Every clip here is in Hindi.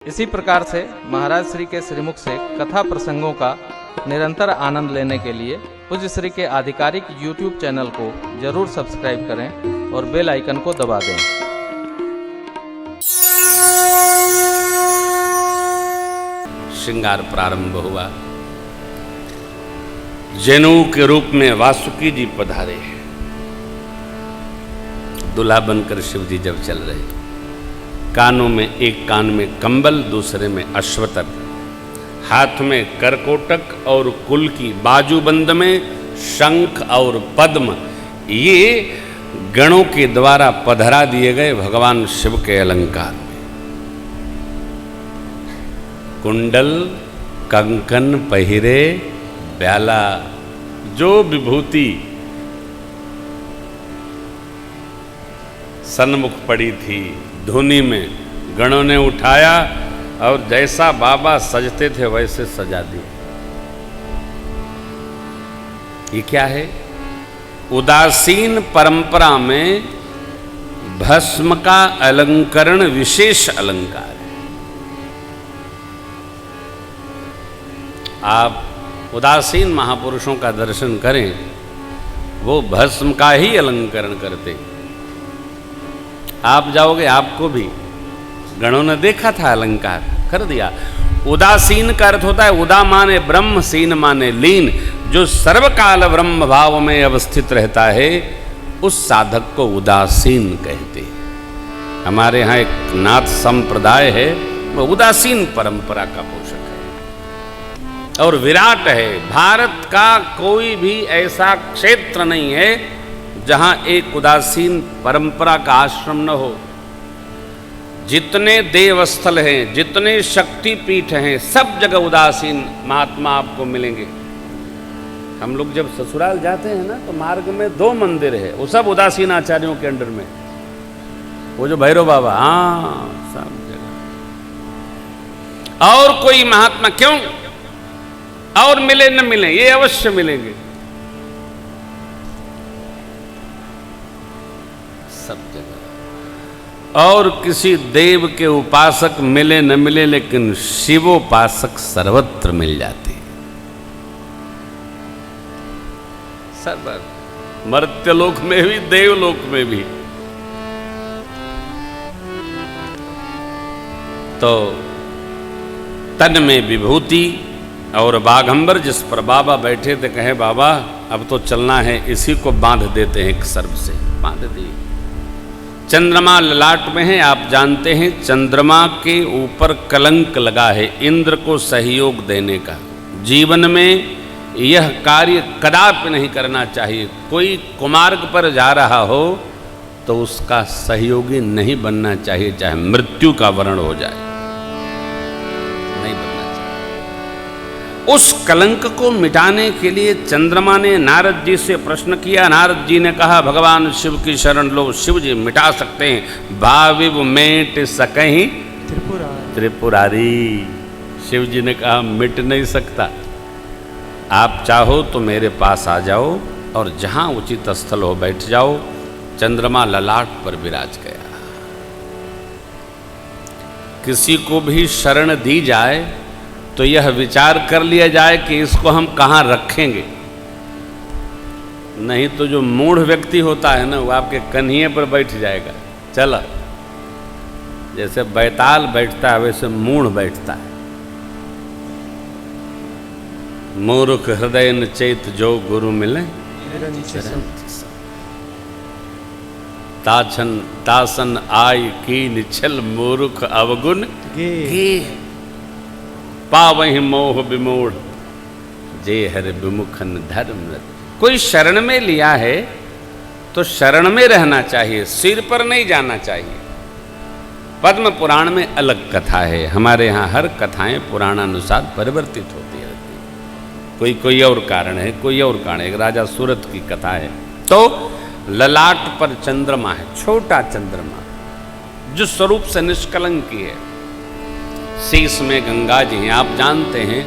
इसी प्रकार से महाराज श्री के श्रीमुख से कथा प्रसंगों का निरंतर आनंद लेने के लिए पूज्य श्री के आधिकारिक YouTube चैनल को जरूर सब्सक्राइब करें और बेल आइकन को दबा दें। श्रृंगार प्रारंभ हुआ। जनेऊ के रूप में वासुकी जी पधारे। दूल्हा बनकर शिव जी जब चल रहे, कानों में एक कान में कंबल, दूसरे में अश्वतर, हाथ में करकोटक और कुल की, बाजूबंद में शंख और पद्म, ये गणों के द्वारा पधरा दिए गए भगवान शिव के अलंकार में। कुंडल कंकन पहिरे ब्याला, जो विभूति सन्मुख पड़ी थी धुनी में गणों ने उठाया और जैसा बाबा सजते थे वैसे सजा दिए। ये क्या है? उदासीन परंपरा में भस्म का अलंकरण विशेष अलंकार है। आप उदासीन महापुरुषों का दर्शन करें, वो भस्म का ही अलंकरण करते। आप जाओगे, आपको भी गणों ने देखा था, अलंकार कर दिया। उदासीन का अर्थ होता है उदा माने ब्रह्म, सीन माने लीन। जो सर्वकाल ब्रह्म भाव में अवस्थित रहता है उस साधक को उदासीन कहते हैं। हमारे यहाँ एक नाथ संप्रदाय है, वो उदासीन परंपरा का पोषक है और विराट है। भारत का कोई भी ऐसा क्षेत्र नहीं है जहां एक उदासीन परंपरा का आश्रम न हो। जितने देवस्थल हैं, जितने शक्तिपीठ हैं, सब जगह उदासीन महात्मा आपको मिलेंगे। हम लोग जब ससुराल जाते हैं ना, तो मार्ग में 2 मंदिर है, वो सब उदासीन आचार्यों के अंडर में। वो जो भैरव बाबा, हाँ, सब जगह। और कोई महात्मा क्यों? और मिले न मिले, ये अवश्य मिलेंगे सब जगह। और किसी देव के उपासक मिले न मिले, लेकिन शिवोपासक सर्वत्र मिल जाते हैं। सर्वत्र, मर्त्यलोक में भी, देवलोक में भी। तो तन में विभूति और बाघंबर जिस पर बाबा बैठे थे, कहे बाबा अब तो चलना है, इसी को बांध देते हैं, एक सर्प से बांध दिए। चंद्रमा ललाट में है। आप जानते हैं चंद्रमा के ऊपर कलंक लगा है इंद्र को सहयोग देने का। जीवन में यह कार्य कदापि नहीं करना चाहिए। कोई कुमार्ग पर जा रहा हो तो उसका सहयोगी नहीं बनना चाहिए, चाहे मृत्यु का वर्ण हो जाए, नहीं बनना चाहिए। उस कलंक को मिटाने के लिए चंद्रमा ने नारद जी से प्रश्न किया। नारद जी ने कहा भगवान शिव की शरण लो, शिव जी मिटा सकते हैं। भाविव मेट सकहीं त्रिपुरारी। शिव जी ने कहा मिट नहीं सकता, आप चाहो तो मेरे पास आ जाओ और जहां उचित स्थल हो बैठ जाओ। चंद्रमा ललाट पर विराज गया। किसी को भी शरण दी जाए तो यह विचार कर लिया जाए कि इसको हम कहाँ रखेंगे। नहीं तो जो मूढ़ व्यक्ति होता है ना, वो आपके कन्हिए पर बैठ जाएगा। चला, जैसे बैताल बैठता है वैसे मूढ़ बैठता है। मूर्ख हृदय न चेत जो गुरु मिले, तासन आय की निछल मूर्ख अवगुण गे। पावहि मोह विमूढ़ जे हर विमुखन धर्म। कोई शरण में लिया है तो शरण में रहना चाहिए, सिर पर नहीं जाना चाहिए। पद्म पुराण में अलग कथा है, हमारे यहाँ हर कथाएं पुराणानुसार परिवर्तित होती रहती है। कोई और कारण है, कोई और कारण है। एक राजा सूरत की कथा है। तो ललाट पर चंद्रमा है, छोटा चंद्रमा जो स्वरूप से निष्कलंकी है। शीश में गंगा जी हैं। आप जानते हैं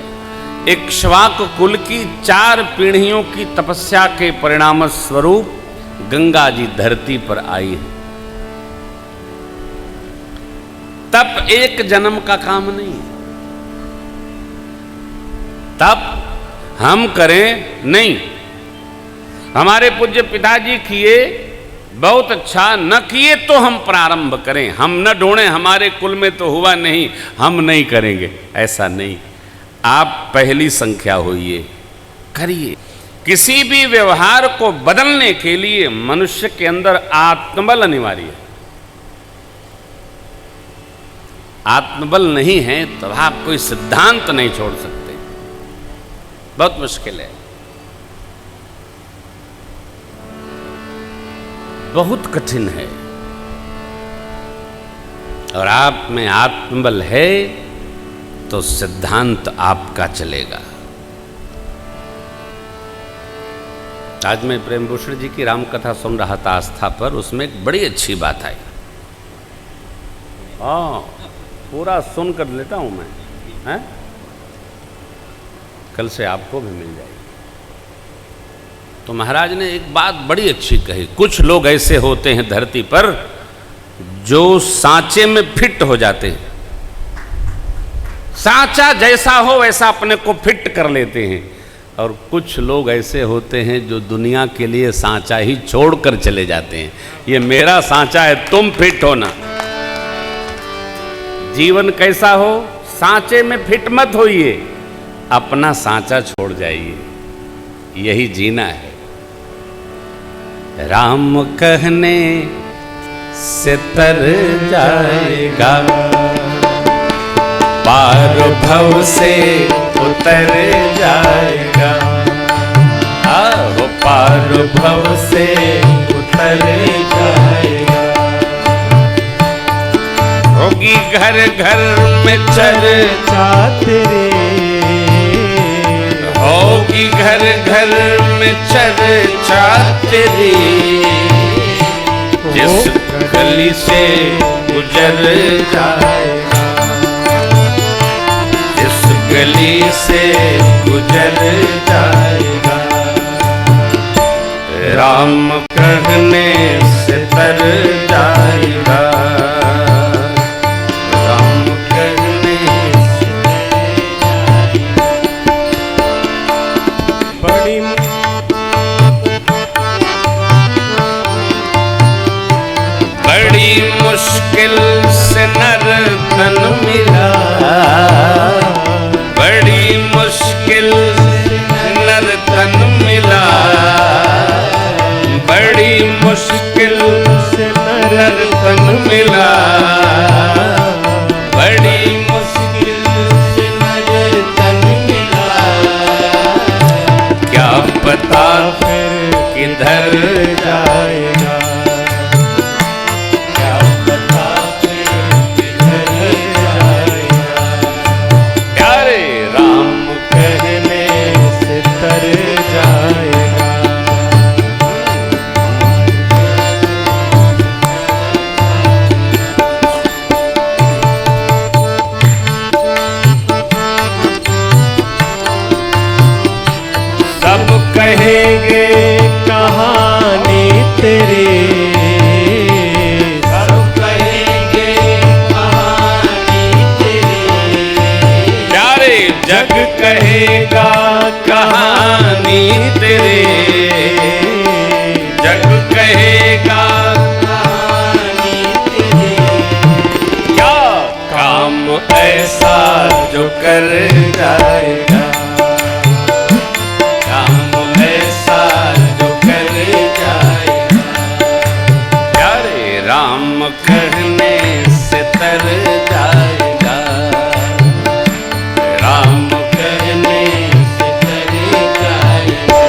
इक्ष्वाकु कुल की 4 पीढ़ियों की तपस्या के परिणाम स्वरूप गंगा जी धरती पर आई है। तप एक जन्म का काम नहीं, तप हम करें नहीं। हमारे पूज्य पिताजी किए, बहुत अच्छा, न किए तो हम प्रारंभ करें, हम न ढूंढें हमारे कुल में तो हुआ नहीं, हम नहीं करेंगे, ऐसा नहीं। आप पहली संख्या होइए, करिए। किसी भी व्यवहार को बदलने के लिए मनुष्य के अंदर आत्मबल अनिवार्य है। आत्मबल नहीं है तो आप कोई सिद्धांत नहीं छोड़ सकते, बहुत मुश्किल है, बहुत कठिन है। और आप में आत्मबल है तो सिद्धांत आपका चलेगा। आज मैं प्रेम भूषण जी की रामकथा सुन रहा था आस्था पर, उसमें एक बड़ी अच्छी बात आई। पूरा सुन कर लेता हूं मैं, हैं? कल से आपको भी मिल जाएगी। तो महाराज ने एक बात बड़ी अच्छी कही, कुछ लोग ऐसे होते हैं धरती पर जो सांचे में फिट हो जाते हैं, सांचा जैसा हो वैसा अपने को फिट कर लेते हैं। और कुछ लोग ऐसे होते हैं जो दुनिया के लिए सांचा ही छोड़कर चले जाते हैं, ये मेरा सांचा है, तुम फिट होना। जीवन कैसा हो, सांचे में फिट मत होइए, अपना सांचा छोड़ जाइए, यही जीना है। राम कहने से तर जाएगा, पार भव से उतर जाएगा, वो पार भव से उतर जाएगा। होगी घर घर में चर्चा तेरे, होगी घर घर में चर्चा तेरी, जिस गली से गुजर जाएगा, जिस गली से गुजर जाएगा। राम कहने से तर जाएगा, राम कहने से बड़ी बड़ी मुश्किल से नर तन मिला, बड़ी मुश्किल से नर तन मिला, बड़ी मुश्किल से नर तन मिला, बड़ी मुश्किल से नर तन मिला। क्या पता फिर किधर जाएगा, क्या पता फिर किधर जाएगा। प्यारे राम कहने से तर जाएगा। सब कहेंगे कहानी तेरी, सब कहेंगे कहानी तेरी, प्यारे जग कहेगा कहानी तेरी, जग कहेगा कहानी तेरी। क्या काम ऐसा जो कर जाएगा, राम कहने से तर जाएगा, राम कहने से तर जाएगा।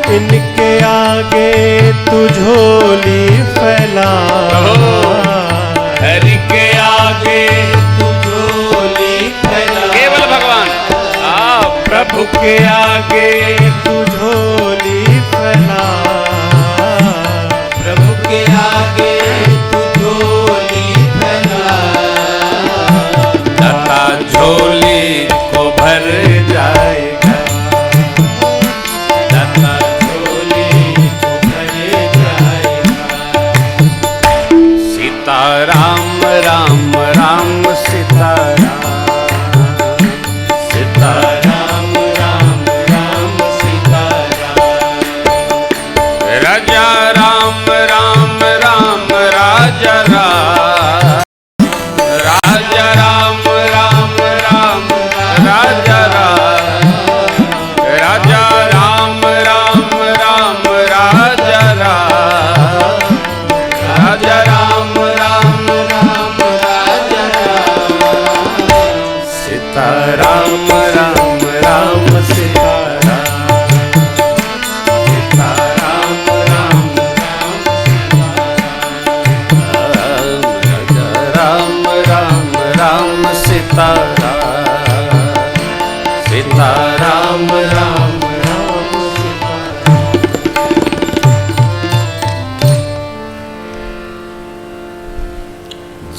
इनके आगे तू झोली फैला, हरि के आगे तू झोली फैला, केवल भगवान। प्रभु के आगे तू झोली फैला, प्रभु के आगे तू झोली फैला, दाता झोली को भर जाएगा, दाता झोली राम राम राम सीताराम सीताराम राम राम सीताराम राजा राम राम राम राजा राम राजा राम राम राम राजा राम राजा राम राम राम राजा राम राजा राम राम राम राजा राम सीताराम राम राम सीताराम सीताराम राम राम राम राम सीताराम सीताराम राम राम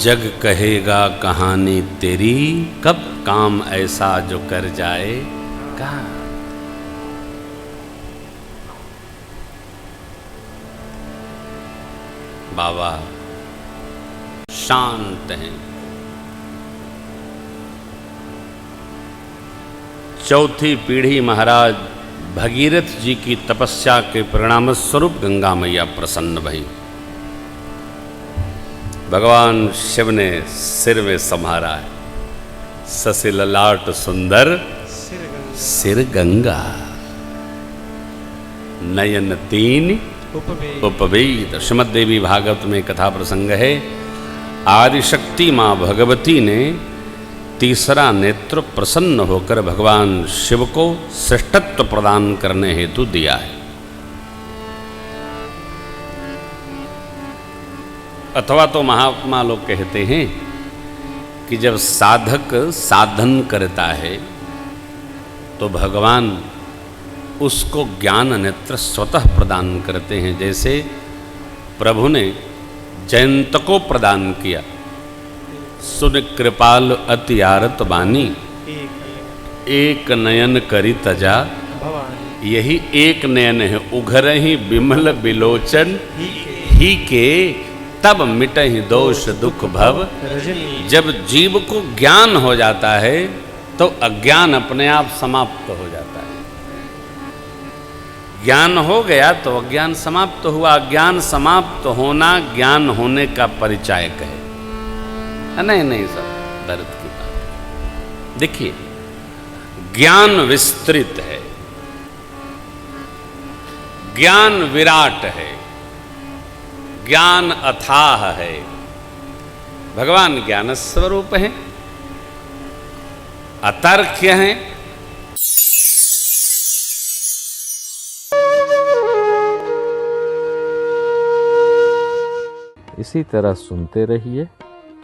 जग कहेगा कहानी तेरी कब काम ऐसा जो कर जाएगा। बाबा शांत हैं। चौथी पीढ़ी महाराज भगीरथ जी की तपस्या के परिणाम स्वरूप गंगा मैया प्रसन्न भई। भगवान शिव ने सिर में संभारा है ससी ललाट सुंदर सिर गंगा नयन तीन उपवेद। श्रीमद् देवी भागवत में कथा प्रसंग है। आदिशक्ति मां भगवती ने तीसरा नेत्र प्रसन्न होकर भगवान शिव को श्रेष्ठत्व प्रदान करने हेतु दिया है। अथवा तो महात्मा लोग कहते हैं कि जब साधक साधन करता है तो भगवान उसको ज्ञान नेत्र स्वतः प्रदान करते हैं। जैसे प्रभु ने जयंत को प्रदान किया। सुन कृपाल अति आरत बानी एक नयन करी तजा। यही एक नयन है उघर ही बिमल बिलोचन ही के तब मिटहि दोष दुख भव। जब जीव को ज्ञान हो जाता है तो अज्ञान अपने आप समाप्त हो जाता है। ज्ञान हो गया तो अज्ञान समाप्त हुआ। अज्ञान समाप्त होना ज्ञान होने का परिचायक है। नहीं सर दर्द की बात। देखिए ज्ञान विस्तृत है, ज्ञान विराट है, ज्ञान अथाह है। भगवान ज्ञान स्वरूप है, अतर्क्य है। इसी तरह सुनते रहिए।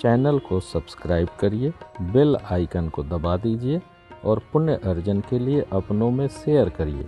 चैनल को सब्सक्राइब करिए, बेल आइकन को दबा दीजिए और पुण्य अर्जन के लिए अपनों में शेयर करिए।